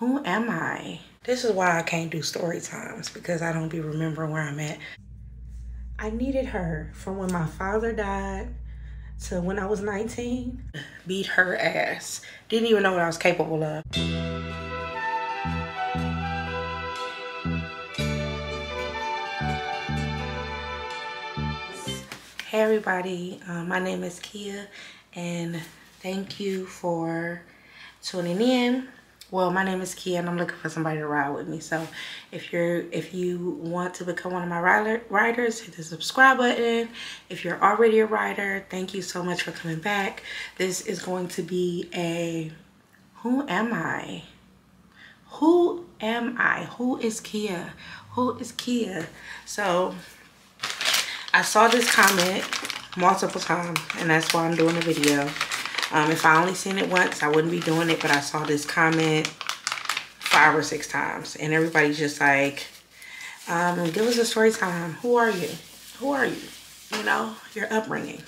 Who am I? This is why I can't do story times, because I don't be remembering where I'm at. I needed her from when my father died to when I was 19. Beat her ass. Didn't even know what I was capable of. Hey everybody, my name is Kia and thank you for tuning in. Well, my name is Kia and I'm looking for somebody to ride with me. So if you want to become one of my riders, hit the subscribe button. If you're already a rider, thank you so much for coming back. This is going to be a who am I? Who am I? Who is Kia? Who is Kia? So I saw this comment multiple times and that's why I'm doing the video. If I only seen it once, I wouldn't be doing it, but I saw this comment 5 or 6 times and everybody's just like, give us a story time. Who are you? Who are you? You know, your upbringing.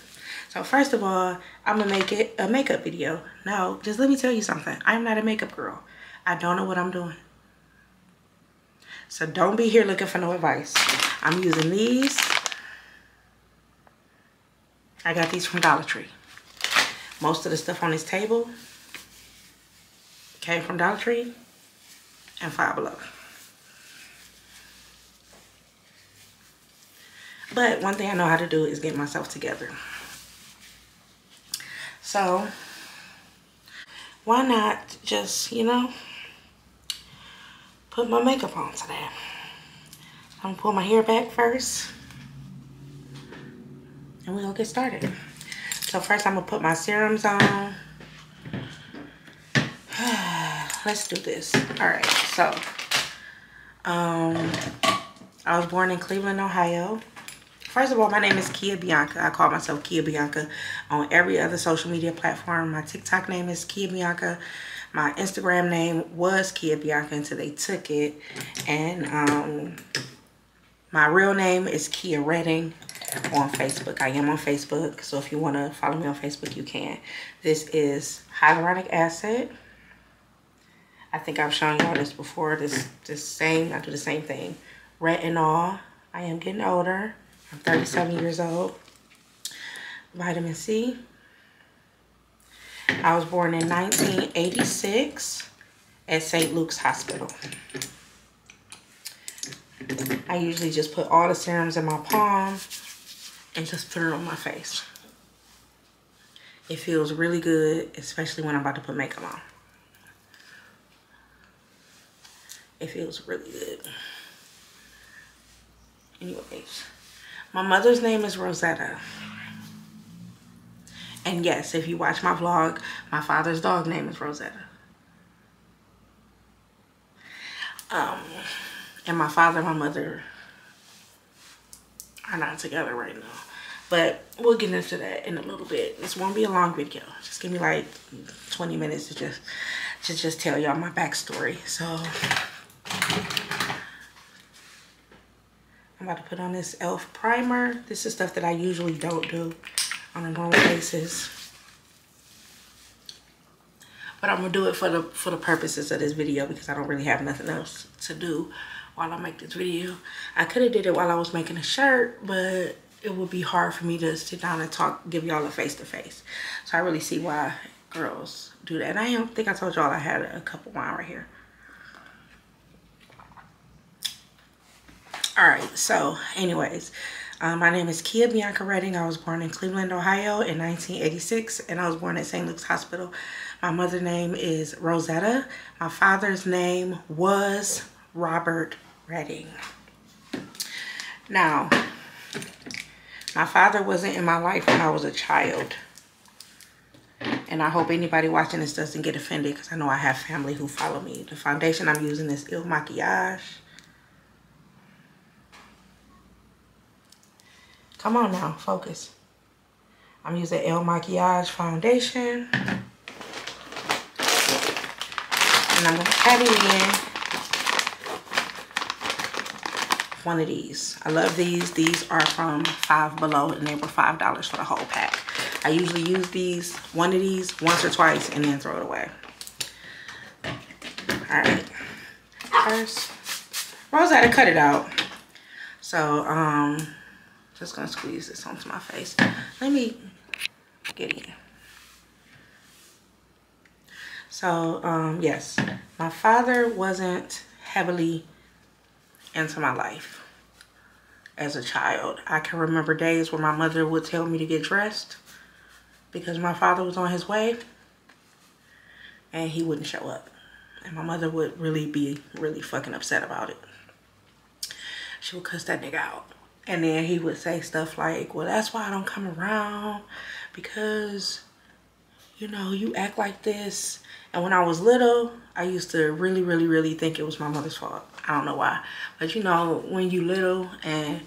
So first of all, I'm gonna make it a makeup video. No, just let me tell you something. I'm not a makeup girl. I don't know what I'm doing. So don't be here looking for no advice. I'm using these. I got these from Dollar Tree. Most of the stuff on this table came from Dollar Tree and Five Below. But one thing I know how to do is get myself together. So why not just, you know, put my makeup on today. I'm gonna pull my hair back first and we're gonna get started. So first I'm gonna put my serums on. Let's do this. All right, so I was born in Cleveland, Ohio. First of all, my name is Kia Bianca. I call myself Kia Bianca on every other social media platform. My TikTok name is Kia Bianca. My Instagram name was Kia Bianca until they took it. And my real name is Kia Redding on Facebook. I am on Facebook, so if you want to follow me on Facebook, you can. This is hyaluronic acid. I think I've shown y'all this before. I do the same thing. Retinol. I am getting older. I'm 37 years old. Vitamin C. I was born in 1986 at St. Luke's Hospital. I usually just put all the serums in my palm and just put it on my face. It feels really good, especially when I'm about to put makeup on. It feels really good. Anyways, my mother's name is Rosetta. And yes, if you watch my vlog, my father's dog name is Rosetta. And my father and my mother are not together right now. But we'll get into that in a little bit. This won't be a long video. Just give me like 20 minutes to just tell y'all my backstory. So I'm about to put on this e.l.f. primer. This is stuff that I usually don't do on a normal basis. But I'm gonna do it for the purposes of this video because I don't really have nothing else to do while I make this video. I could have did it while I was making a shirt, but it would be hard for me to sit down and talk, give y'all a face-to-face. So I really see why girls do that. And I don't think I told y'all I had a cup of wine right here. All right, so anyways, my name is Kia Bianca Redding. I was born in Cleveland, Ohio in 1986, and I was born at St. Luke's Hospital. My mother's name is Rosetta. My father's name was Robert Redding. Now, my father wasn't in my life when I was a child. And I hope anybody watching this doesn't get offended because I know I have family who follow me. The foundation I'm using is Il Maquillage. Come on now, focus. I'm using Il Maquillage foundation. And I'm going to pat it in. One of these. I love these. These are from Five Below and they were $5 for the whole pack. I usually use one of these once or twice and then throw it away. All right. First, Rose had to cut it out. So, just gonna squeeze this onto my face. Let me get in. So, yes, my father wasn't heavily into my life as a child. I can remember days where my mother would tell me to get dressed because my father was on his way and he wouldn't show up. And my mother would really be fucking upset about it. She would cuss that nigga out. And then he would say stuff like, well, that's why I don't come around, because, you know, you act like this. And when I was little, I used to really think it was my mother's fault. I don't know why. But you know, when you little and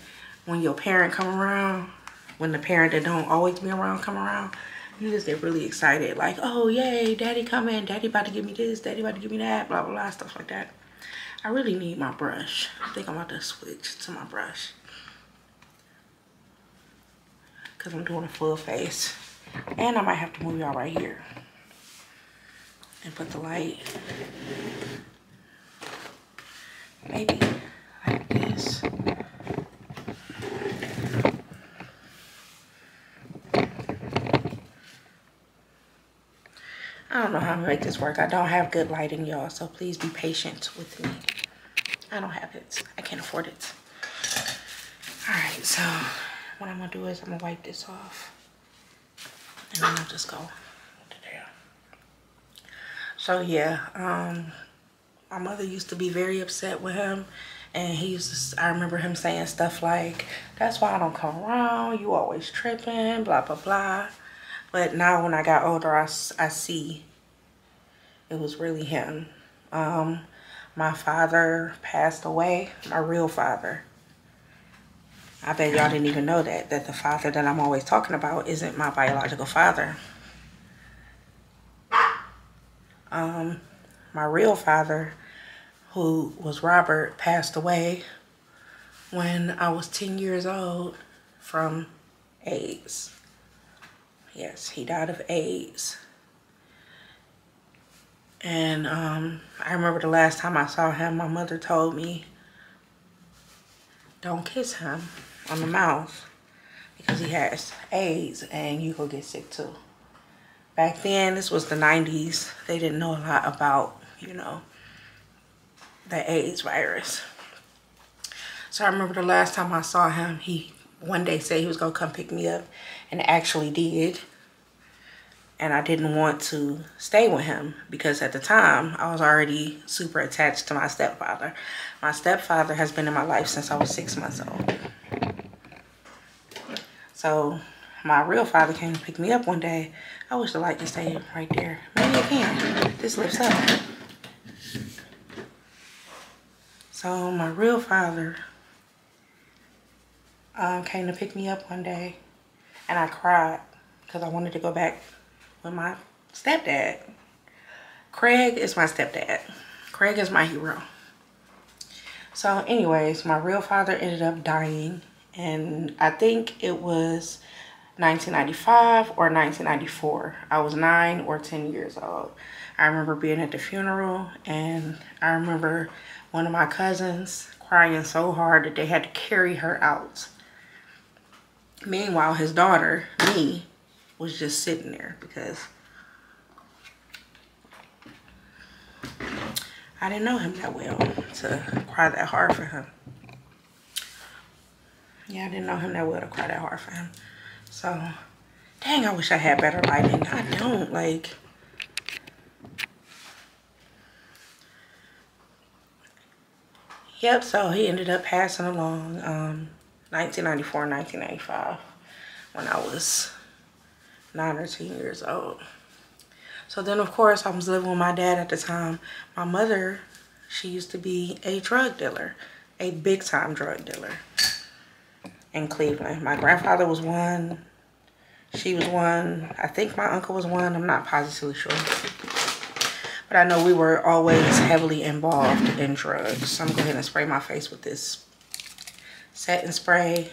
when your parent come around, when the parent that don't always be around come around, you just get really excited. Like, oh, yay, daddy coming. Daddy about to give me this. Daddy about to give me that. Blah, blah, blah, stuff like that. I really need my brush. I think I'm about to switch to my brush, because I'm doing a full face. And I might have to move y'all right here and put the light maybe like this. I don't know how to make this work. I don't have good lighting, y'all, so please be patient with me. I don't have it. I can't afford it. All right, so what I'm gonna do is I'm gonna wipe this off and then I'll just go to there. So yeah, my mother used to be very upset with him, and he used to, I remember him saying stuff like, that's why I don't come around, you always tripping, blah blah blah. But now when I got older, I see it was really him. My father passed away, my real father. I bet y'all didn't even know that the father that I'm always talking about isn't my biological father. My real father, who was Robert, passed away when I was 10 years old from AIDS. Yes, he died of AIDS. And I remember the last time I saw him, my mother told me, don't kiss him on the mouth because he has AIDS and you gonna get sick too. Back then, this was the 90s. They didn't know a lot about, you know, the AIDS virus. So I remember the last time I saw him, he one day said he was gonna come pick me up, and actually did. And I didn't want to stay with him because at the time I was already super attached to my stepfather. My stepfather has been in my life since I was 6 months old. So my real father came to pick me up one day. I wish the light could stay right there. Maybe it can. This lifts up. So my real father came to pick me up one day, and I cried because I wanted to go back with my stepdad. Craig is my stepdad. Craig is my hero. So anyways, my real father ended up dying, and I think it was 1995 or 1994. I was 9 or 10 years old. I remember being at the funeral, and I remember one of my cousins crying so hard that they had to carry her out. Meanwhile, his daughter, me, was just sitting there because I didn't know him that well to cry that hard for him. Yeah, I didn't know him that well to cry that hard for him. So, dang, I wish I had better lighting. I don't, like. Yep, so he ended up passing along 1994, 1995 when I was 9 or 10 years old. So then, of course, I was living with my dad at the time. My mother, she used to be a drug dealer, a big-time drug dealer in Cleveland. My grandfather was one. She was one. I think my uncle was one. I'm not positively sure. But I know we were always heavily involved in drugs. So I'm going to go ahead and spray my face with this setting spray.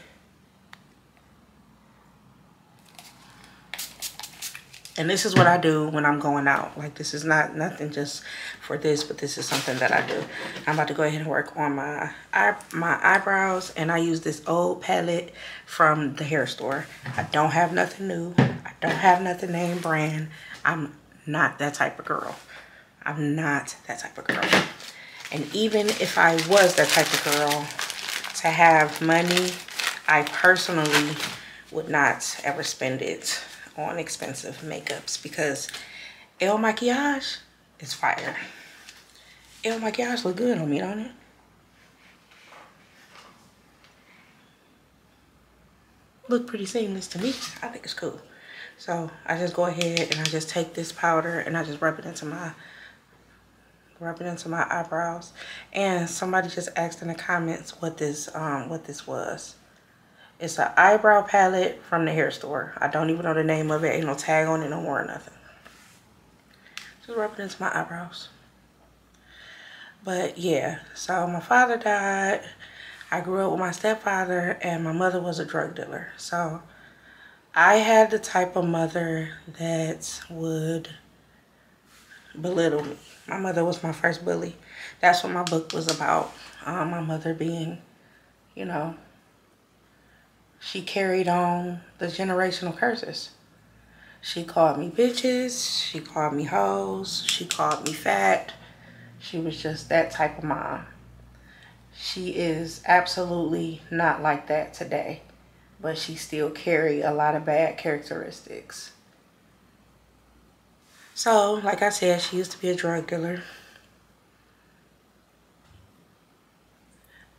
And this is what I do when I'm going out. Like, this is not nothing just for this, but this is something that I do. I'm about to go ahead and work on my eyebrows, and I use this old palette from the hair store. I don't have nothing new. I don't have nothing name brand. I'm not that type of girl. I'm not that type of girl. And even if I was that type of girl, to have money, I personally would not ever spend it on expensive makeups, because El Maquillage is fire. El Maquillage look good on me, don't it? Look pretty seamless to me. I think it's cool. So I just go ahead and I just take this powder and I just rub it into my eyebrows. And somebody just asked in the comments what this was. It's an eyebrow palette from the hair store. I don't even know the name of it. Ain't no tag on it, no more or nothing. Just rub it into my eyebrows. But yeah, so my father died. I grew up with my stepfather, and my mother was a drug dealer. So I had the type of mother that would belittle me. My mother was my first bully. That's what my book was about. My mother being, you know, she carried on the generational curses. She called me bitches. She called me hoes. She called me fat. She was just that type of mom. She is absolutely not like that today, but she still carry a lot of bad characteristics. So, like I said, she used to be a drug dealer.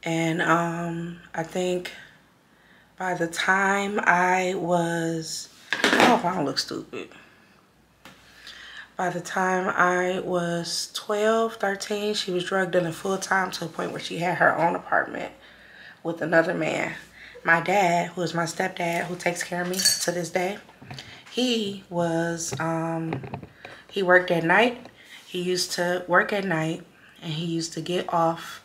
And I think by the time I was, I hope I don't look stupid. By the time I was 12, 13, she was drug dealing full time to a point where she had her own apartment with another man. My dad, who is my stepdad, who takes care of me to this day, he was, he worked at night. He used to work at night, and he used to get off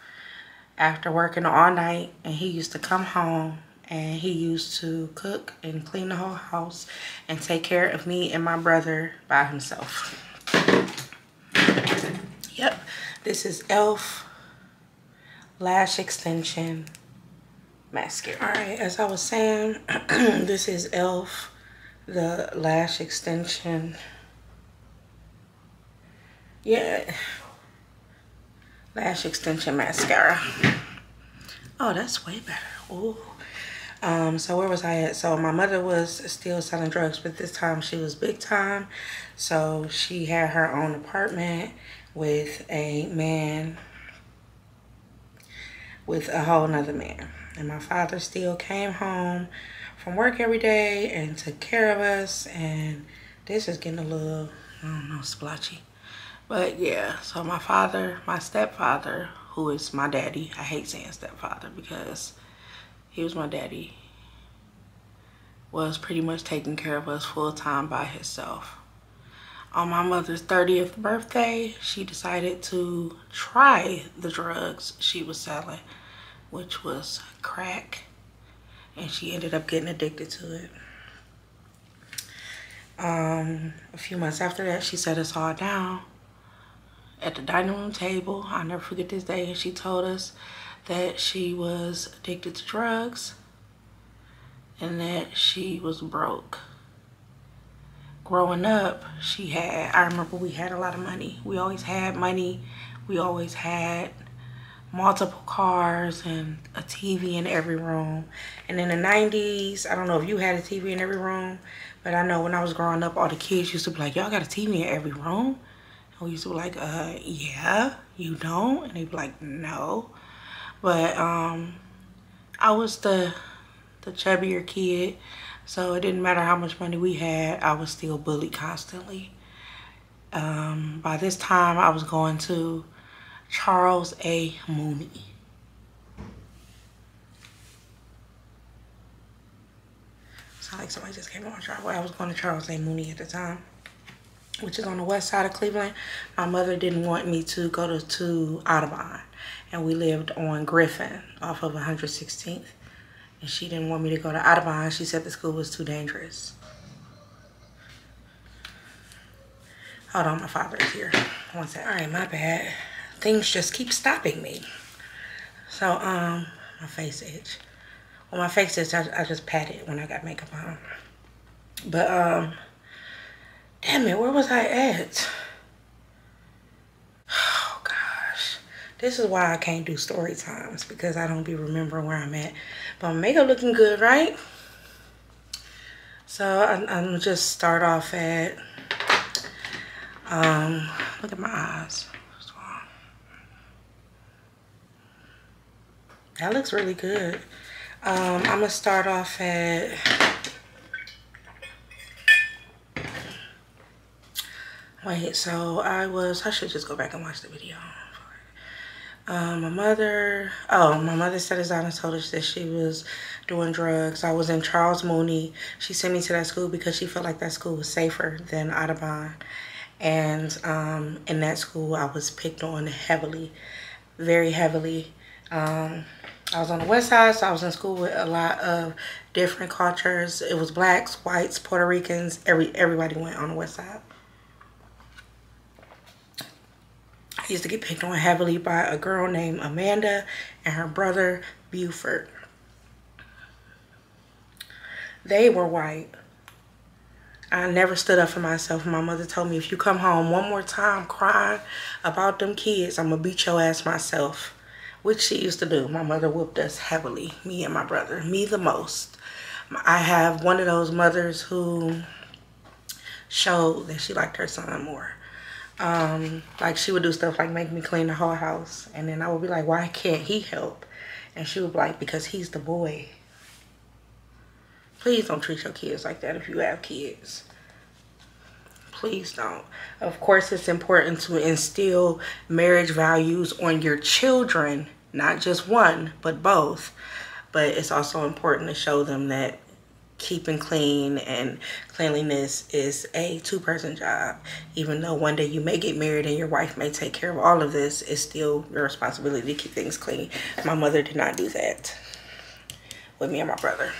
after working all night, and he used to come home, and he used to cook and clean the whole house and take care of me and my brother by himself. Yep, this is e.l.f. Lash Extension Mascara. All right, as I was saying, this is e.l.f. the Lash Extension. Yeah, Lash Extension Mascara. Oh, that's way better. Ooh. So where was I at? So my mother was still selling drugs, but this time she was big time. So she had her own apartment with a man, with a whole nother man. And my father still came home from work every day and took care of us. And this is getting a little, I don't know, splotchy. But yeah, so my father, my stepfather, who is my daddy, I hate saying stepfather because he was my daddy, was pretty much taking care of us full time by himself. On my mother's 30th birthday, she decided to try the drugs she was selling, which was crack, and she ended up getting addicted to it. A few months after that, she sat us all down at the dining room table. I'll never forget this day, and she told us that she was addicted to drugs and that she was broke. Growing up, I remember we had a lot of money. We always had money. We always had multiple cars and a TV in every room. And in the 90s, I don't know if you had a TV in every room, but I know when I was growing up, all the kids used to be like, y'all got a TV in every room? And we used to be like, yeah, you don't? And they'd be like, no. But I was the chubbier kid, so it didn't matter how much money we had, I was still bullied constantly. By this time, I was going to Charles A. Mooney. Sound like somebody just came on my driveway. I was going to Charles A. Mooney at the time, which is on the west side of Cleveland. My mother didn't want me to go to Audubon, and we lived on Griffin off of 116th. And she didn't want me to go to Audubon. She said the school was too dangerous. Hold on, my father is here. One sec. All right, my bad. Things just keep stopping me. So, my face itch. Well, my face itch, I just pat it when I got makeup on. But, damn it, where was I at? Oh, gosh. This is why I can't do story times, because I don't be remembering where I'm at. But my makeup looking good, right? So, I'm just start off at, look at my eyes. That looks really good. I'm gonna start off at, wait, so I should just go back and watch the video. My mother sat us down and told us that she was doing drugs. I was in Charles Mooney. She sent me to that school because she felt like that school was safer than Audubon. And in that school, I was picked on heavily, very heavily. I was on the west side, so I was in school with a lot of different cultures. It was blacks, whites, Puerto Ricans, everybody went on the west side. I used to get picked on heavily by a girl named Amanda and her brother, Buford. They were white. I never stood up for myself. My mother told me, if you come home one more time crying about them kids, I'm gonna beat your ass myself. Which she used to do. My mother whooped us heavily, me and my brother, me the most. I have one of those mothers who showed that she liked her son more. Like she would do stuff like make me clean the whole house. And then I would be like, why can't he help? And she would be like, because he's the boy. Please don't treat your kids like that if you have kids. Please don't. Of course, it's important to instill marriage values on your children, not just one, but both. But it's also important to show them that keeping clean and cleanliness is a two-person job. Even though one day you may get married and your wife may take care of all of this, it's still your responsibility to keep things clean. My mother did not do that with me and my brother.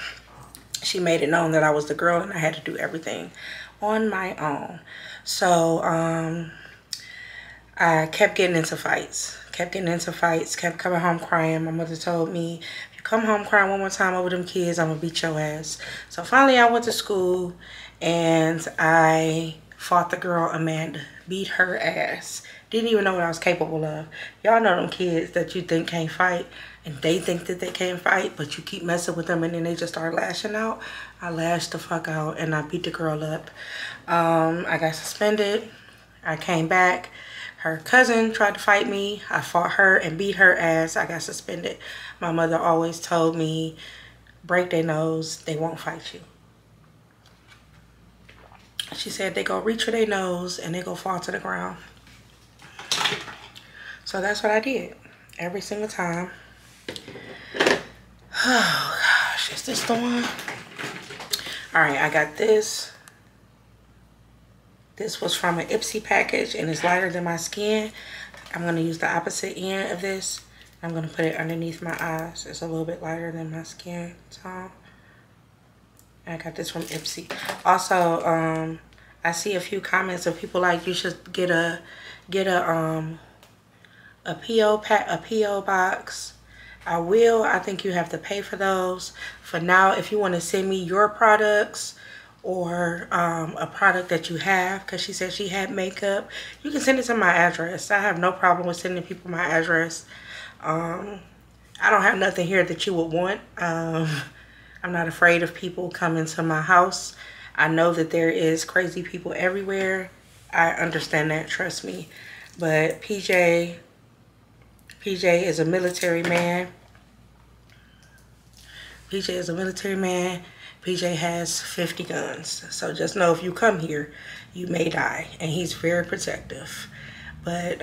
She made it known that I was the girl and I had to do everything on my own. So I kept getting into fights, kept coming home crying. My mother told me, if you come home crying one more time over them kids, I'm gonna beat your ass. So finally I went to school and I fought the girl Amanda, beat her ass. Didn't even know what I was capable of. Y'all know them kids that you think can't fight and they think that they can't fight, but you keep messing with them and then they just start lashing out. I lashed the fuck out and I beat the girl up. I got suspended. I came back. Her cousin tried to fight me. I fought her and beat her ass. I got suspended. My mother always told me, break their nose, they won't fight you. She said they go reach for their nose and they go fall to the ground. So that's what I did every single time. Oh gosh, is this the one? All right, I got this. This was from an Ipsy package and it's lighter than my skin. I'm gonna use the opposite end of this. I'm gonna put it underneath my eyes. It's a little bit lighter than my skin tone. I got this from Ipsy. Also, I see a few comments of people like you should get a PO box. I will. I think you have to pay for those. For now, if you want to send me your products or a product that you have, because she said she had makeup, you can send it to my address. I have no problem with sending people my address. I don't have nothing here that you would want. I'm not afraid of people coming to my house. I know that there is crazy people everywhere. I understand that, trust me. But PJ is a military man. PJ is a military man. PJ has 50 guns. So just know if you come here, you may die. And he's very protective. But,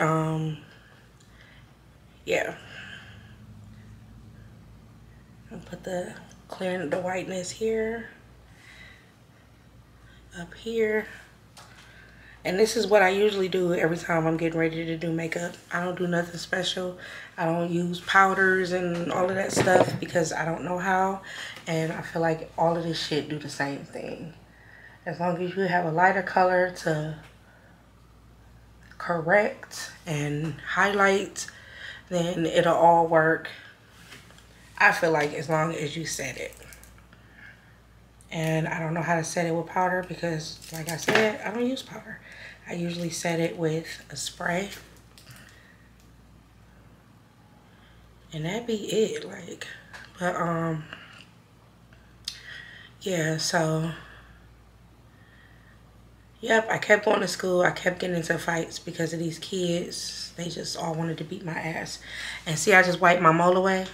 yeah. I'll put the clearing the whiteness here. Up here. And this is what I usually do every time I'm getting ready to do makeup. I don't do nothing special. I don't use powders and all of that stuff because I don't know how. And I feel like all of this shit do the same thing. As long as you have a lighter color to correct and highlight, then it'll all work. I feel like as long as you set it. And I don't know how to set it with powder because, like I said, I don't use powder. I usually set it with a spray. And that'd be it, like. But, yeah, so, yep, I kept going to school. I kept getting into fights because of these kids. They just all wanted to beat my ass. And see, I just wiped my mole away.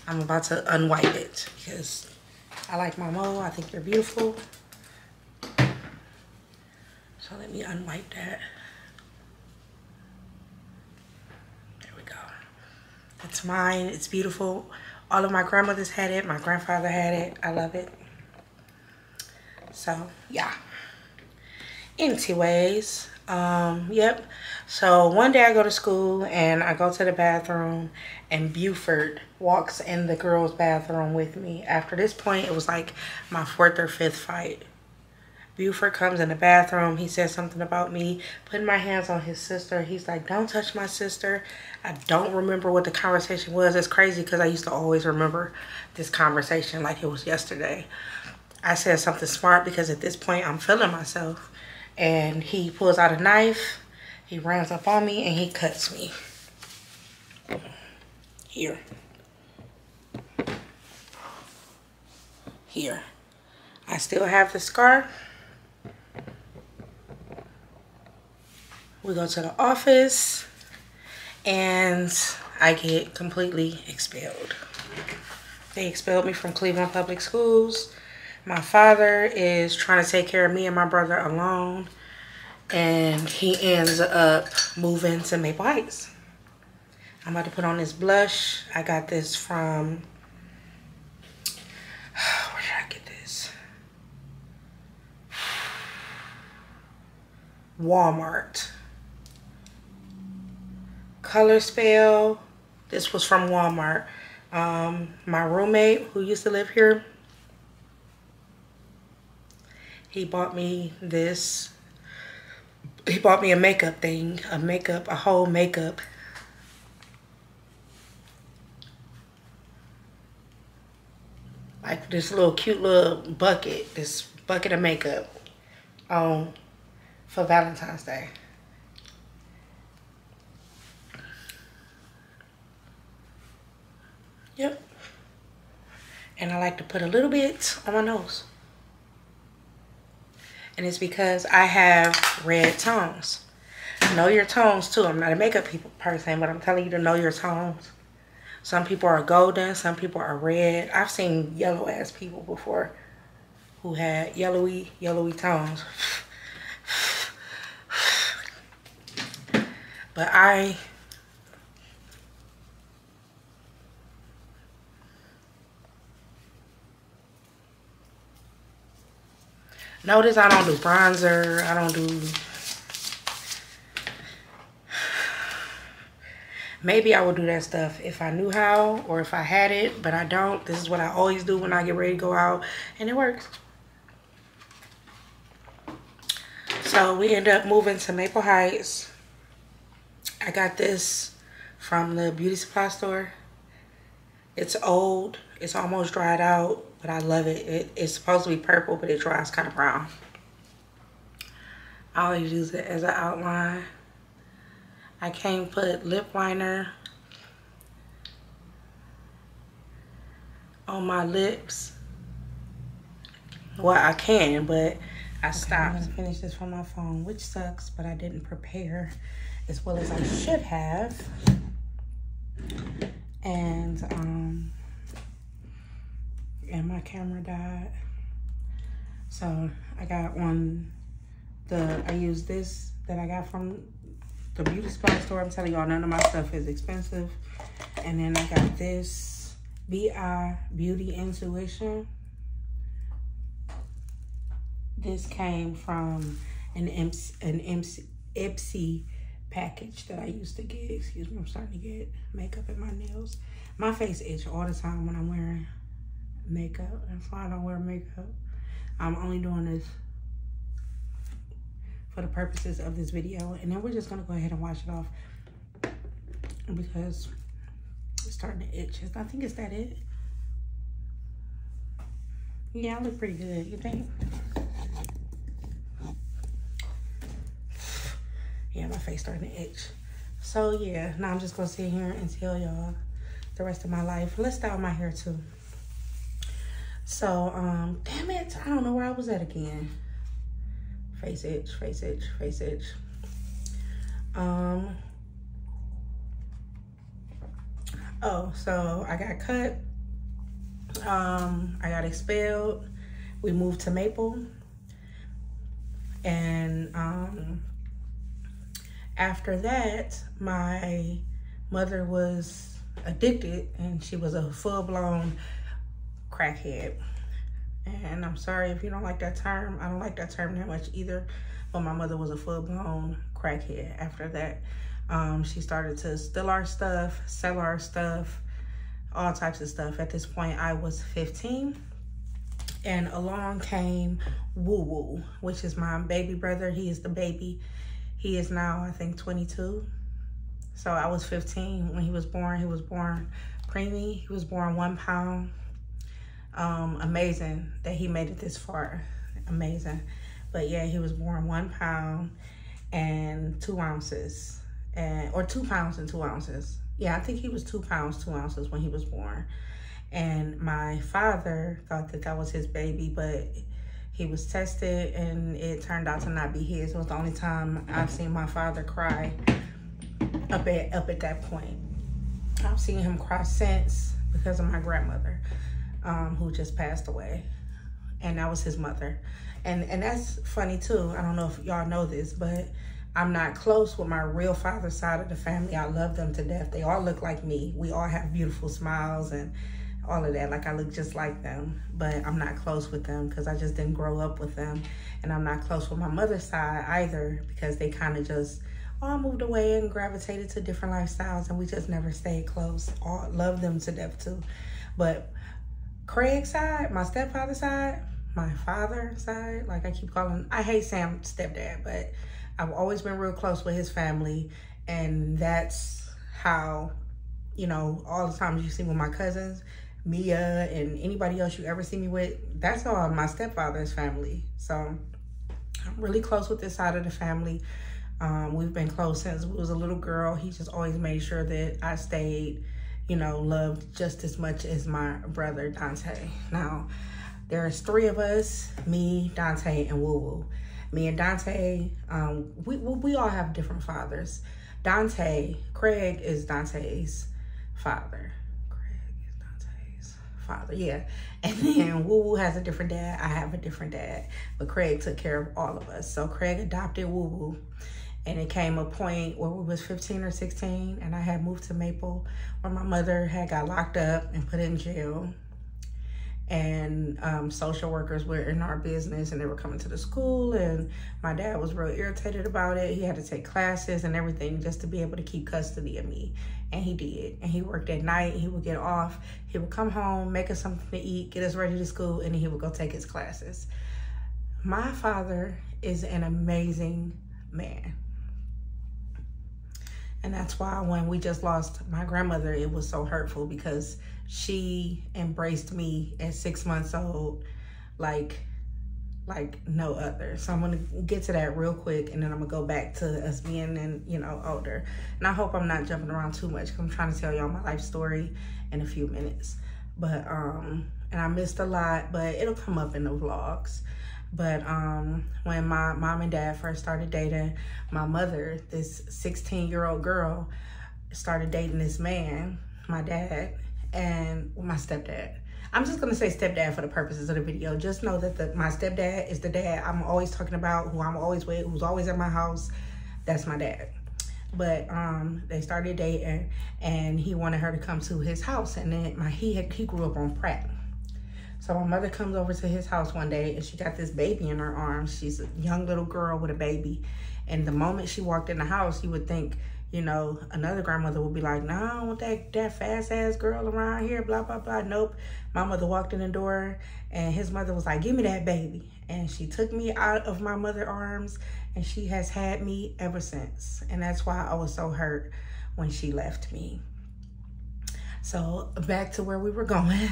I'm about to unwipe it because I like my mole. I think they're beautiful. So let me unwipe that. There we go. It's mine. It's beautiful. All of my grandmothers had it. My grandfather had it. I love it. So, yeah. Anyways, yep. So one day I go to school and I go to the bathroom and Buford walks in the girls' bathroom with me. After this point, it was like my 4th or 5th fight. Buford comes in the bathroom. He says something about me putting my hands on his sister. He's like, don't touch my sister. I don't remember what the conversation was. It's crazy because I used to always remember this conversation like it was yesterday. I said something smart because at this point I'm feeling myself. And he pulls out a knife. He runs up on me and he cuts me. Here. Here. I still have the scar. We go to the office and I get completely expelled. They expelled me from Cleveland Public Schools. My father is trying to take care of me and my brother alone. And he ends up moving to Maple Heights. I'm about to put on this blush. I got this from, where did I get this? Walmart. Color Spell. This was from Walmart. My roommate who used to live here, he bought me this. He bought me a makeup thing, a whole makeup. Like this little cute little bucket, this bucket of makeup for Valentine's Day. Yep. And I like to put a little bit on my nose. And it's because I have red tones. Know your tones too. I'm not a makeup person, but I'm telling you to know your tones. Some people are golden, some people are red. I've seen yellow ass people before who had yellowy tones. But notice I don't do bronzer. I don't do... Maybe I would do that stuff if I knew how or if I had it, but I don't. This is what I always do when I get ready to go out, and it works. So we end up moving to Maple Heights. I got this from the beauty supply store. It's old. It's almost dried out, but I love it. It's supposed to be purple, but it dries kind of brown. I always use it as an outline. I can't put lip liner on my lips. Well, I can, but I stopped. I'm gonna finish this from my phone, which sucks, but I didn't prepare as well as I should have. And my camera died. So I got I used this that I got from the beauty supply store. I'm telling y'all, none of my stuff is expensive. And then I got this BI Beauty Intuition. This came from an Ipsy package that I used to get. Excuse me, I'm starting to get makeup in my nails. My face itch all the time when I'm wearing makeup. That's why I don't wear makeup. I'm only doing this for the purposes of this video. And then we're just gonna go ahead and wash it off because it's starting to itch. I think it's that it. Yeah, I look pretty good, you think? Yeah, my face starting to itch. So yeah, now I'm just gonna sit here and tell y'all the rest of my life. Let's style my hair too. So, damn it, I don't know where I was at again. Face itch, face itch, face itch. Oh, so I got cut. I got expelled. We moved to Maple. And after that, my mother was addicted and she was a full-blown crackhead. And I'm sorry if you don't like that term. I don't like that term that much either. But my mother was a full-blown crackhead after that. She started to steal our stuff, sell our stuff, all types of stuff. At this point, I was 15. And along came Woo Woo, which is my baby brother. He is the baby. He is now, I think, 22. So I was 15 when he was born. He was born preemie. He was born 1 pound. Amazing that he made it this far. Amazing. But yeah, he was born 1 pound and 2 ounces. Or 2 pounds and 2 ounces. Yeah, I think he was 2 pounds, 2 ounces when he was born. And my father thought that that was his baby, but he was tested and it turned out to not be his. It was the only time I've seen my father cry up at that point. I've seen him cry since because of my grandmother, who just passed away. And that was his mother. And that's funny too. I don't know if y'all know this, but I'm not close with my real father's side of the family. I love them to death. They all look like me. We all have beautiful smiles and all of that. Like, I look just like them, but I'm not close with them because I just didn't grow up with them. And I'm not close with my mother's side either because they kind of just all moved away and gravitated to different lifestyles, and we just never stayed close. All love them to death too. But Craig's side, my stepfather's side, my father's side, like I keep calling, I hate saying stepdad, but I've always been real close with his family. And that's how, you know, all the times you see with my cousins, Mia and anybody else you ever see me with, that's all my stepfather's family. So I'm really close with this side of the family. We've been close since we was a little girl. He just always made sure that I stayed, you know, loved just as much as my brother, Dante. Now, there's 3 of us, me, Dante, and Woo Woo. Me and Dante, we all have different fathers. Dante, Craig is Dante's father. Yeah. And then Woo Woo has a different dad. I have a different dad. But Craig took care of all of us. So Craig adopted Woo Woo. And it came a point where we was 15 or 16 and I had moved to Maple where my mother had got locked up and put in jail. And social workers were in our business and they were coming to the school, and my dad was real irritated about it. He had to take classes and everything just to be able to keep custody of me. And he did. And he worked at night. He would get off. He would come home, make us something to eat, get us ready to school, and then he would go take his classes. My father is an amazing man. And that's why when we just lost my grandmother, it was so hurtful because she embraced me at 6 months old like no other. So I'm gonna get to that real quick, and then I'm gonna go back to us being, you know, older. And I hope I'm not jumping around too much because I'm trying to tell y'all my life story in a few minutes. But and I missed a lot, but it'll come up in the vlogs. But when my mom and dad first started dating, my mother, this 16-year-old girl, started dating this man, my dad, and my stepdad. I'm just gonna say stepdad for the purposes of the video. Just know that my stepdad is the dad I'm always talking about, who I'm always with, who's always at my house. That's my dad. But they started dating, and he wanted her to come to his house, and then he grew up on Pratt. So my mother comes over to his house one day, and she got this baby in her arms. She's a young little girl with a baby. And the moment she walked in the house, you would think, you know, another grandmother would be like, nah, I don't want that fast ass girl around here, blah, blah, blah. Nope. My mother walked in the door and his mother was like, give me that baby. And she took me out of my mother's arms and she has had me ever since. And that's why I was so hurt when she left me. So back to where we were going.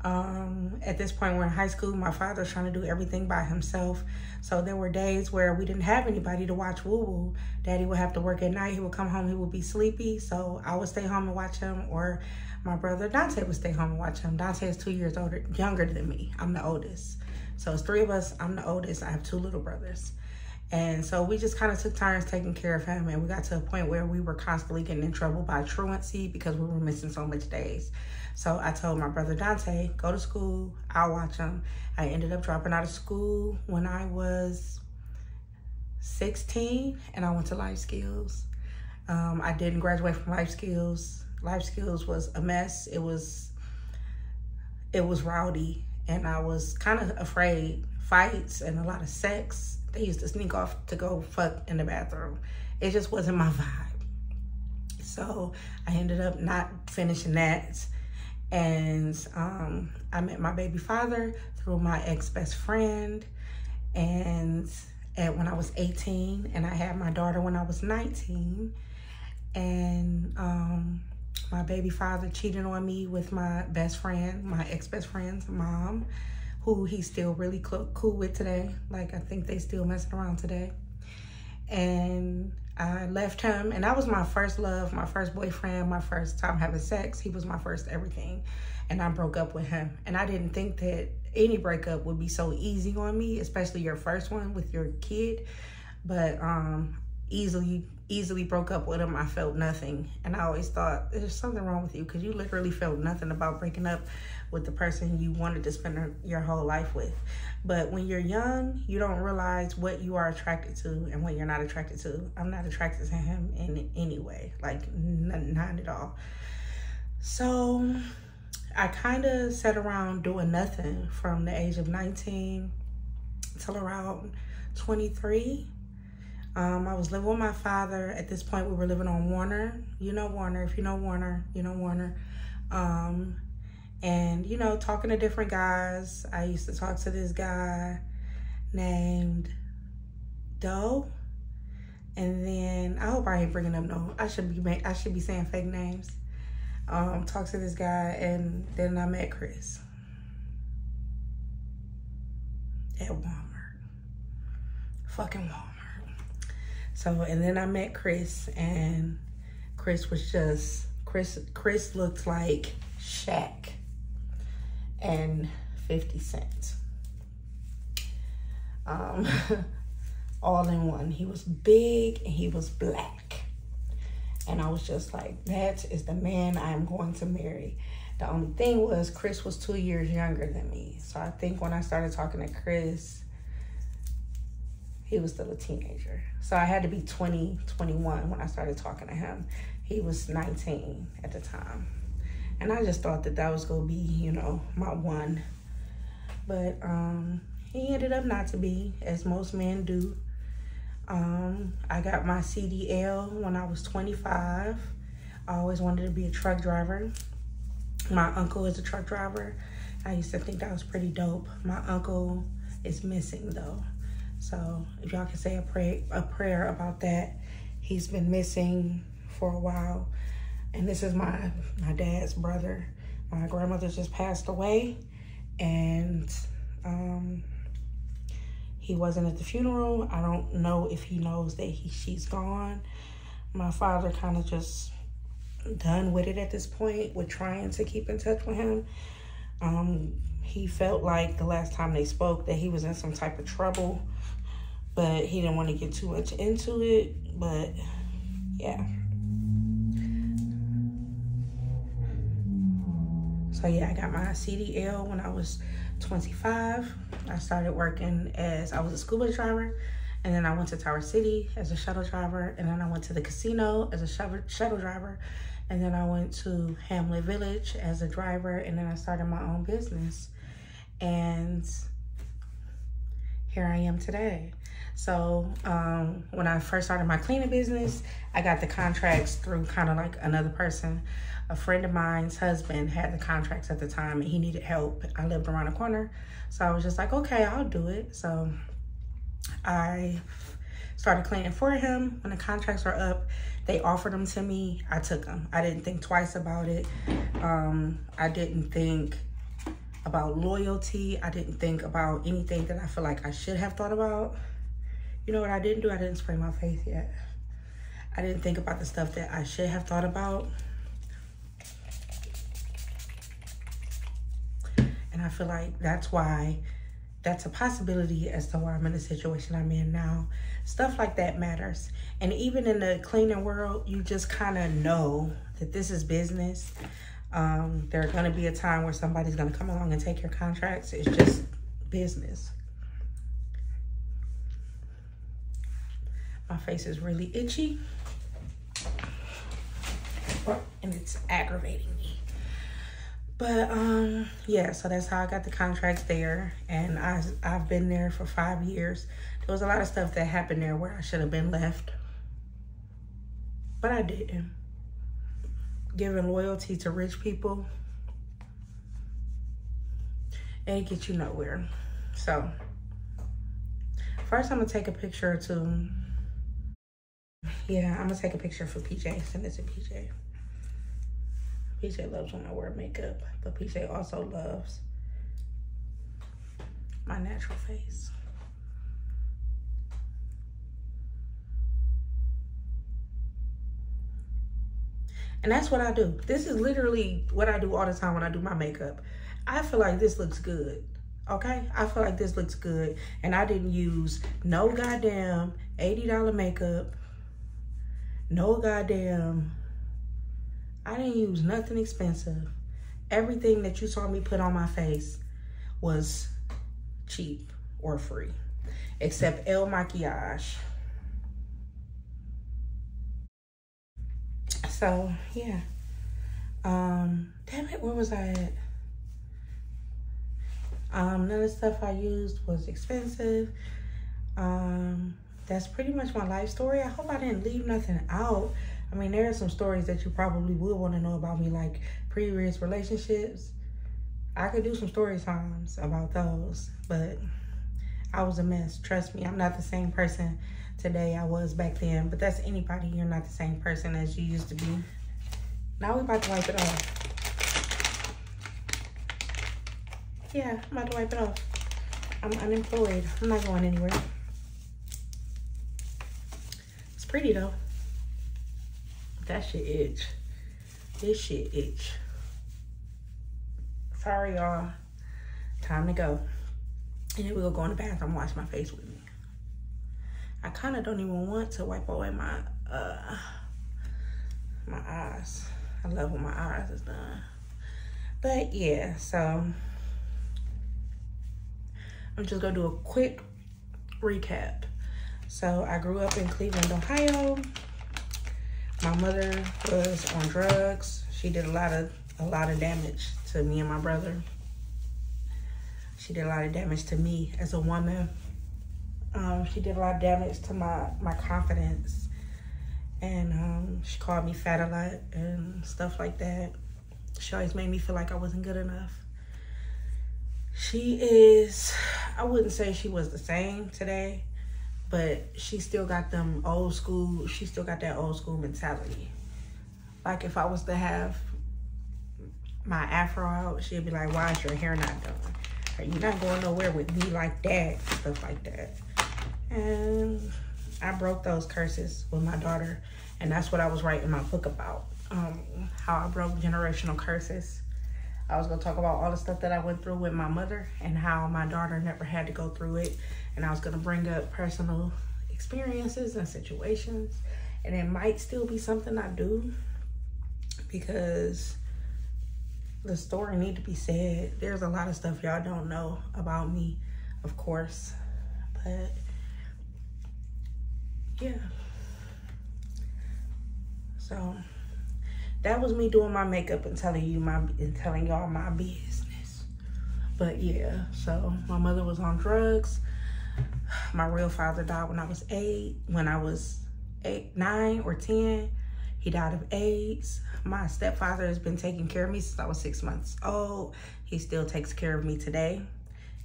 At this point, we're in high school. My father was trying to do everything by himself. So there were days where we didn't have anybody to watch Woo Woo. Daddy would have to work at night. He would come home, he would be sleepy. So I would stay home and watch him, or my brother Dante would stay home and watch him. Dante is 2 years younger than me. I'm the oldest. So it's 3 of us. I'm the oldest. I have 2 little brothers. And so we just kind of took turns taking care of him. And we got to a point where we were constantly getting in trouble by truancy because we were missing so much days. So I told my brother Dante, go to school, I'll watch him. I ended up dropping out of school when I was 16 and I went to life skills. I didn't graduate from life skills. Life skills was a mess. It was rowdy and I was kind of afraid. Fights and a lot of sex. They used to sneak off to go fuck in the bathroom. It just wasn't my vibe. So I ended up not finishing that. And I met my baby father through my ex-best friend. And when I was 18, and I had my daughter when I was 19. And my baby father cheated on me with my best friend, my ex-best friend's mom, who he's still really cool with today. Like, I think they still messing around today. And I left him, and that was my first love, my first boyfriend, my first time having sex. He was my first everything, and I broke up with him. And I didn't think that any breakup would be so easy on me, especially your first one with your kid. But easily broke up with him. I felt nothing. And I always thought, there's something wrong with you, because you literally felt nothing about breaking up with the person you wanted to spend your whole life with. But when you're young, you don't realize what you are attracted to and what you're not attracted to. I'm not attracted to him in any way, like not at all. So I kind of sat around doing nothing from the age of 19 till around 23. I was living with my father. At this point, we were living on Warner. You know Warner. If you know Warner, you know Warner. And, you know, talking to different guys. I used to talk to this guy named Doe. And then, I hope I ain't bringing up no, I should be saying fake names. Talk to this guy, and then I met Chris at Walmart. Fucking Walmart. So, and then I met Chris, and Chris was just, Chris looked like Shaq and 50 Cent. All in one. He was big and he was black. And I was just like, that is the man I am going to marry. The only thing was, Chris was 2 years younger than me. So I think when I started talking to Chris, he was still a teenager. So I had to be 20, 21 when I started talking to him. He was 19 at the time. And I just thought that that was going to be, you know, my one. But he ended up not to be, as most men do. I got my CDL when I was 25. I always wanted to be a truck driver. My uncle is a truck driver. I used to think that was pretty dope. My uncle is missing, though. So if y'all can say a prayer about that. He's been missing for a while. And this is my dad's brother. My grandmother just passed away. And he wasn't at the funeral. I don't know if he knows that she's gone. My father kind of just done with it at this point with trying to keep in touch with him. He felt like the last time they spoke that he was in some type of trouble, but he didn't want to get too much into it. But yeah. So yeah, I got my CDL when I was 25. I started working I was a school bus driver, and then I went to Tower City as a shuttle driver, and then I went to the casino as a shuttle driver, and then I went to Hamlet Village as a driver, and then I started my own business. And here I am today. So when I first started my cleaning business, I got the contracts through kind of like another person. A friend of mine's husband had the contracts at the time and he needed help. I lived around the corner. So I was just like, okay, I'll do it. So I started cleaning for him. When the contracts were up, they offered them to me. I took them. I didn't think twice about it. I didn't think about loyalty. I didn't think about anything that I feel like I should have thought about. You know what I didn't do? I didn't spray my face yet. I didn't think about the stuff that I should have thought about. And I feel like that's a possibility as to why I'm in the situation I'm in now. Stuff like that matters. And even in the cleaning world, you just kind of know that this is business. There's going to be a time where somebody's going to come along and take your contracts. It's just business. My face is really itchy. And it's aggravating me. But yeah, so that's how I got the contracts there. And I've been there for 5 years. There was a lot of stuff that happened there where I should have been left. But I didn't. Giving loyalty to rich people ain't get you nowhere. So first I'm gonna take a picture or two. Yeah, I'm gonna take a picture for PJ. Send it to PJ. PJ loves when I wear makeup, but PJ also loves my natural face. And that's what I do. This is literally what I do all the time when I do my makeup. I feel like this looks good, okay? I feel like this looks good. And I didn't use no goddamn $80 makeup. No goddamn, I didn't use nothing expensive. Everything that you saw me put on my face was cheap or free, except El Maquillage. So yeah, damn it, where was I at? None of the stuff I used was expensive. That's pretty much my life story. I hope I didn't leave nothing out. I mean, there are some stories that you probably will want to know about me, like previous relationships. I could do some story times about those, but I was a mess. Trust me, I'm not the same person today I was back then, but that's anybody. You're not the same person as you used to be. Now we're about to wipe it off. Yeah, I'm about to wipe it off. I'm unemployed. I'm not going anywhere. It's pretty though. That shit itch. This shit itch. Sorry y'all. Time to go. And then we'll go in the bathroom and wash my face with me. I kind of don't even want to wipe away my eyes. I love when my eyes is done. But yeah, so I'm just gonna do a quick recap. So I grew up in Cleveland, Ohio. My mother was on drugs. She did a lot of damage to me and my brother. She did a lot of damage to me as a woman. She did a lot of damage to my confidence. And she called me fat a lot and stuff like that. She always made me feel like I wasn't good enough. She is, I wouldn't say she was the same today, but she still got them old school, she still got that old school mentality. Like if I was to have my afro out, she'd be like, why is your hair not done? Or you're not going nowhere with me like that, stuff like that. And I broke those curses with my daughter. And that's what I was writing my book about, how I broke generational curses. I was gonna talk about all the stuff that I went through with my mother and how my daughter never had to go through it. And I was gonna bring up personal experiences and situations. And it might still be something I do because the story need to be said. There's a lot of stuff y'all don't know about me, of course, but yeah. So that was me doing my makeup and telling y'all my business. But yeah, so my mother was on drugs. My real father died when I was 9 or 10. He died of AIDS. My stepfather has been taking care of me since I was 6 months old. He still takes care of me today.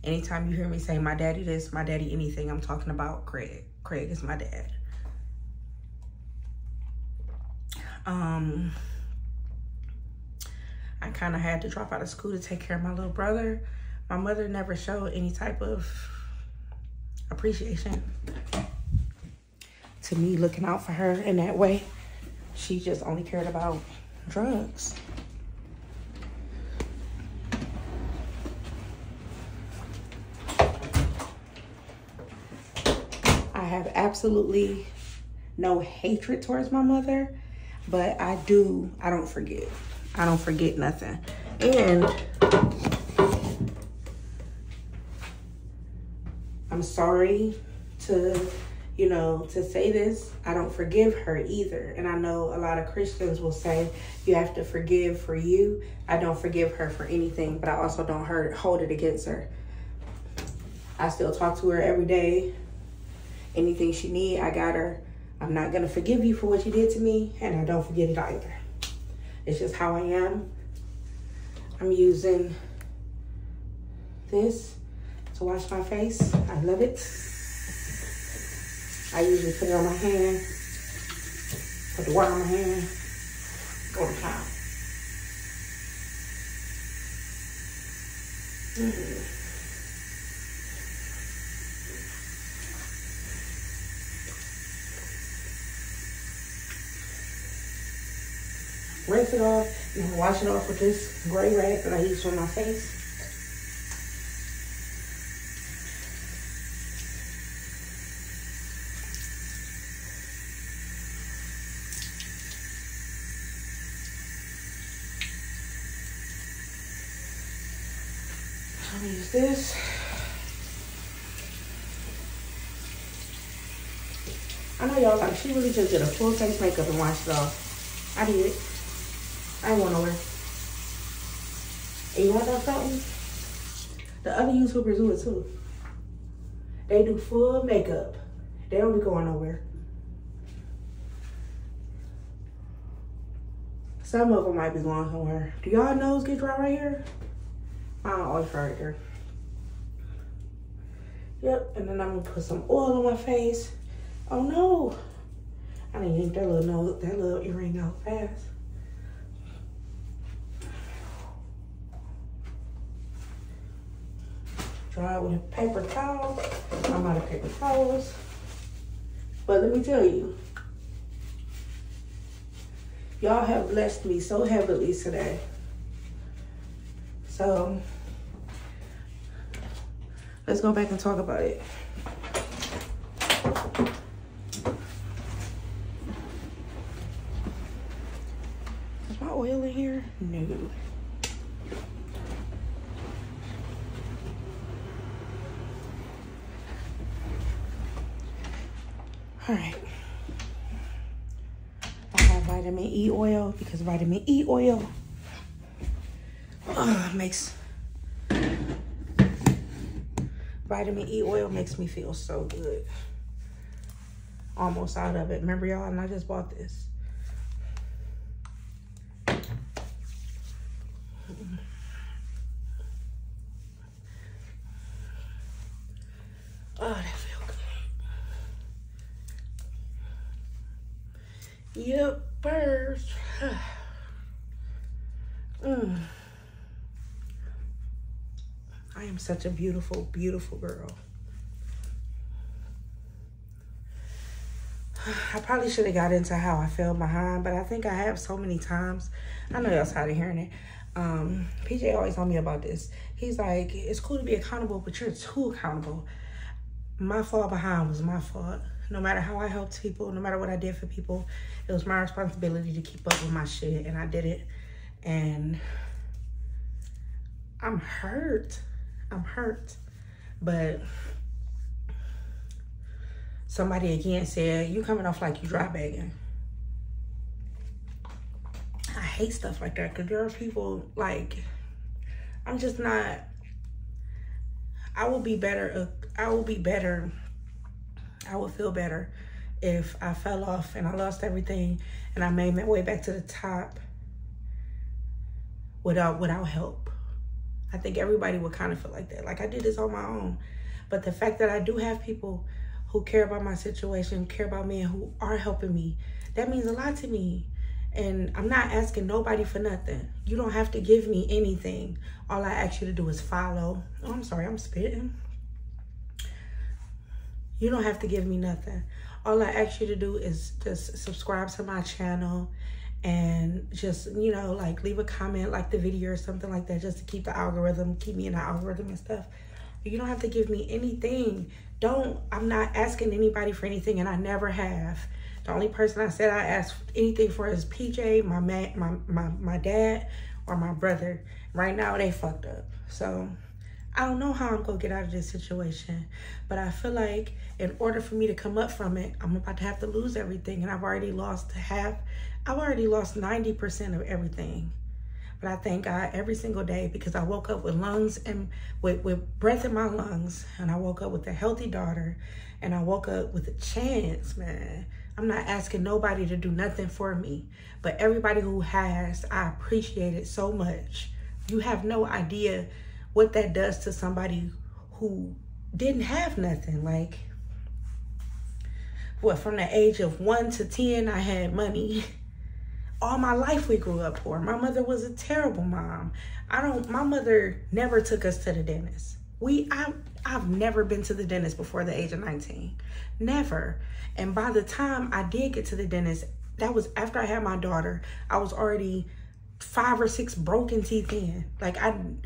Anytime you hear me say my daddy this, my daddy anything, I'm talking about Craig. Craig is my dad. I kind of had to drop out of school to take care of my little brother. My mother never showed any type of appreciation to me looking out for her in that way. She just only cared about drugs. I have absolutely no hatred towards my mother, but I don't forget. I don't forget nothing. And I'm sorry to say this. I don't forgive her either. And I know a lot of Christians will say you have to forgive for you. I don't forgive her for anything, but I also don't hold it against her. I still talk to her every day. Anything she needs, I got her. I'm not going to forgive you for what you did to me, and I don't forget it either. It's just how I am. I'm using this to wash my face. I love it. I usually put it on my hand, put the water on my hand, go to town. Rinse it off, and then wash it off with this gray rag that I use on my face. I'm gonna use this. I know y'all like, she really just did a full face makeup and washed it off. I did. I ain't going nowhere. And you want to know something? The other YouTubers do it too. They do full makeup. They don't be going nowhere. Some of them might be going somewhere. Do y'all nose get dry right here? Mine always dry right there. Yep, and then I'm gonna put some oil on my face. Oh no. I didn't yank that little earring out fast. Dry with a paper towel. I'm out of paper towels. But let me tell you, y'all have blessed me so heavily today. So let's go back and talk about it. Is my oil in here? No. All right, I have vitamin E oil because vitamin E oil vitamin E oil makes me feel so good. Almost out of it. Remember y'all, and I just bought this. Oh, that feels good. Yep, first. I am such a beautiful, beautiful girl. I probably should have got into how I fell behind, but I think I have so many times. I know y'all tired of hearing it. PJ always told me about this. He's like, it's cool to be accountable, but you're too accountable. My fall behind was my fault. No matter how I helped people, no matter what I did for people, it was my responsibility to keep up with my shit, and I did it. And I'm hurt. But somebody again said, you coming off like you dry bagging. I hate stuff like that because there are people like, I'm just not, I will be better I would feel better if I fell off and I lost everything and I made my way back to the top without help. I think everybody would kind of feel like that. Like, I did this on my own. But the fact that I do have people who care about my situation, care about me, and who are helping me, that means a lot to me. And I'm not asking nobody for nothing. You don't have to give me anything. All I ask you to do is follow. Oh, I'm sorry, I'm spitting. You don't have to give me nothing. All I ask you to do is just subscribe to my channel and just, you know, like leave a comment, like the video or something like that, just to keep the algorithm, keep me in the algorithm and stuff. You don't have to give me anything. I'm not asking anybody for anything, and I never have. The only person I said I asked anything for is PJ, my dad, or my brother. Right now, they fucked up. So I don't know how I'm gonna get out of this situation, but I feel like in order for me to come up from it, I'm about to have to lose everything, and I've already lost 90% of everything. But I thank God every single day, because I woke up with lungs and with breath in my lungs, and I woke up with a healthy daughter, and I woke up with a chance, man. I'm not asking nobody to do nothing for me, but everybody who has, I appreciate it so much. You have no idea what that does to somebody who didn't have nothing. Like, what, from the age of 1 to 10, I had money. All my life we grew up poor. My mother was a terrible mom. My mother never took us to the dentist. I've never been to the dentist before the age of 19. Never. And by the time I did get to the dentist, that was after I had my daughter. I was already 5 or 6 broken teeth in. Like,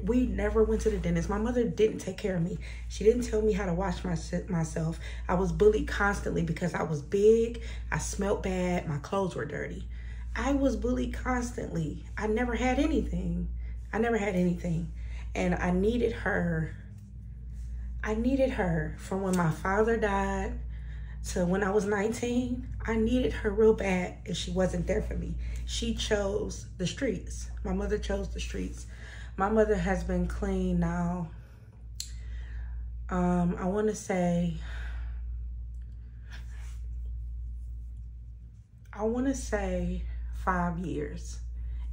we never went to the dentist. My mother didn't take care of me. She didn't tell me how to wash myself. I was bullied constantly because I was big, I smelled bad, my clothes were dirty. I was bullied constantly. I never had anything. And I needed her. From when my father died to when I was 19. I needed her real bad, and she wasn't there for me. She chose the streets. My mother chose the streets. My mother has been clean now. I want to say 5 years,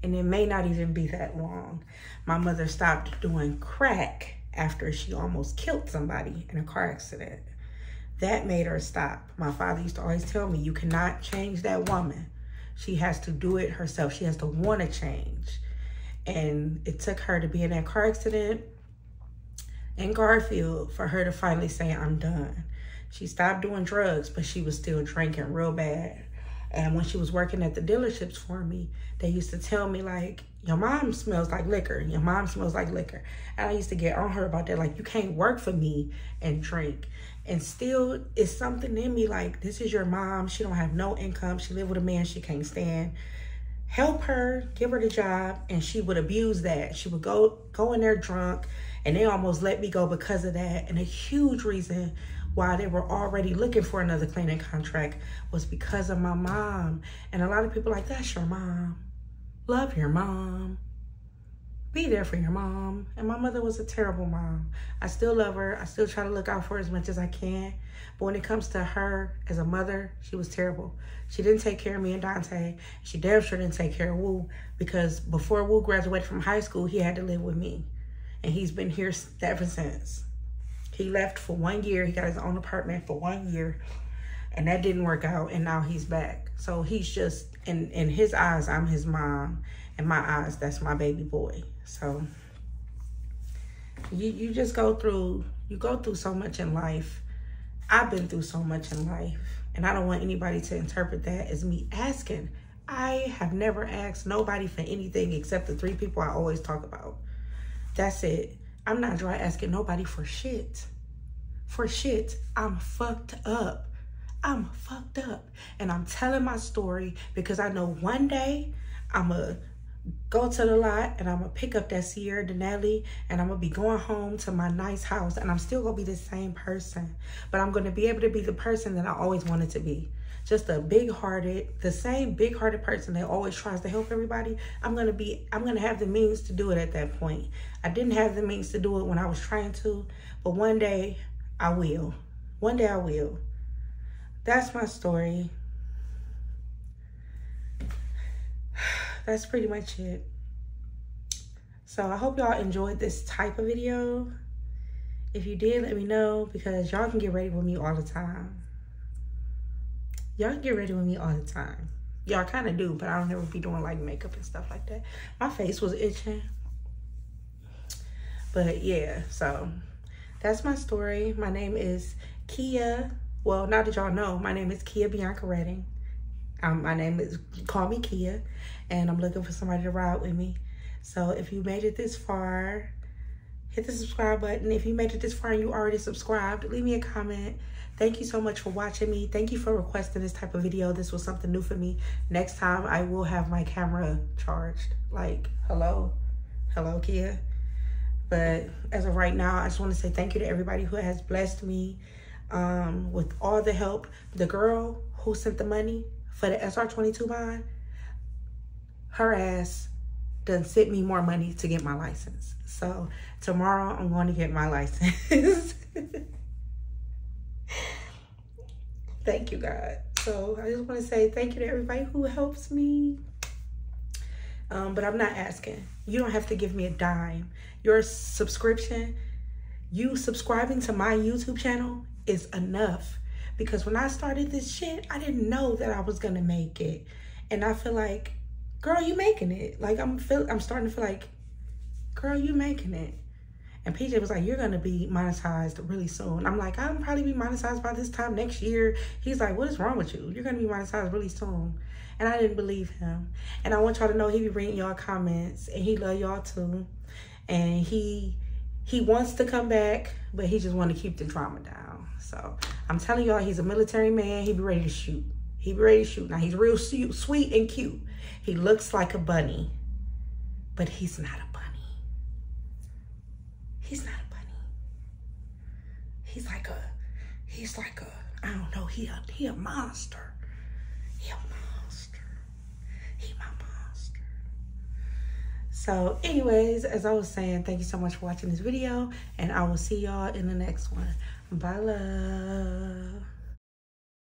and it may not even be that long. My mother stopped doing crack after she almost killed somebody in a car accident. That made her stop. My father used to always tell me, you cannot change that woman. She has to do it herself. She has to want to change. And it took her to be in that car accident in Garfield for her to finally say, I'm done. She stopped doing drugs, but she was still drinking real bad. And when she was working at the dealerships for me, they used to tell me, like, your mom smells like liquor. Your mom smells like liquor. And I used to get on her about that. Like, you can't work for me and drink. And still, it's something in me like, this is your mom. She don't have no income. She live with a man she can't stand. Help her, give her the job, and she would abuse that. She would go in there drunk, and they almost let me go because of that. And a huge reason why they were already looking for another cleaning contract was because of my mom. And a lot of people are like, that's your mom. Love your mom. Be there for your mom. And my mother was a terrible mom. I still love her. I still try to look out for her as much as I can. But when it comes to her as a mother, she was terrible. She didn't take care of me and Dante. She damn sure didn't take care of Wu, because before Wu graduated from high school, he had to live with me. And he's been here ever since. He left for 1 year. He got his own apartment for 1 year. And that didn't work out. And now he's back. So he's just, in his eyes, I'm his mom. In my eyes, that's my baby boy. So you just go through so much in life. I've been through so much in life. And I don't want anybody to interpret that as me asking. I have never asked nobody for anything except the 3 people I always talk about. That's it. I'm not dry asking nobody for shit. For shit. I'm fucked up. I'm fucked up. And I'm telling my story because I know one day I'm going to go to the lot and I'm going to pick up that Sierra Denali and I'm going to be going home to my nice house, and I'm still going to be the same person. But I'm going to be able to be the person that I always wanted to be. Just the same big-hearted person that always tries to help everybody. I'm going to have the means to do it at that point. I didn't have the means to do it when I was trying to, but one day I will. One day I will. that's my story. That's pretty much it. So I hope y'all enjoyed this type of video. If you did, let me know, because y'all can get ready with me all the time. Y'all can get ready with me all the time. Y'all kind of do, but I don't ever be doing like makeup and stuff like that. My face was itching. But yeah, so that's my story. My name is Kia. Well, now that y'all know, my name is Kia Bianca Redding. My name is, call me Kia, and I'm looking for somebody to ride with me. So if you made it this far, hit the subscribe button. If you made it this far and you already subscribed, leave me a comment. Thank you so much for watching me. Thank you for requesting this type of video. This was something new for me. Next time I will have my camera charged. Like, hello Kia. But as of right now, I just want to say thank you to everybody who has blessed me with all the help. The girl who sent the money for the SR22 bond, her ass done sent me more money to get my license. So tomorrow I'm going to get my license. Thank you, God. So I just want to say thank you to everybody who helps me. But I'm not asking. You don't have to give me a dime. Your subscription, you subscribing to my YouTube channel is enough. Because when I started this shit, I didn't know that I was gonna make it. And I feel like, girl, you making it. Like I'm starting to feel like, girl, you making it. And PJ was like, you're gonna be monetized really soon. I'm like, I'll probably be monetized by this time next year. He's like, what is wrong with you? You're gonna be monetized really soon. And I didn't believe him. And I want y'all to know he be reading y'all comments and he love y'all too. And he wants to come back, but he just want to keep the drama down. So I'm telling y'all, he's a military man. He be ready to shoot. He be ready to shoot. Now he's real sweet and cute. He looks like a bunny, but he's not a bunny. He's not a bunny. He's like a, I don't know, he a monster. He a monster. He my monster. So anyways, as I was saying, thank you so much for watching this video, and I will see y'all in the next one. Bye, love.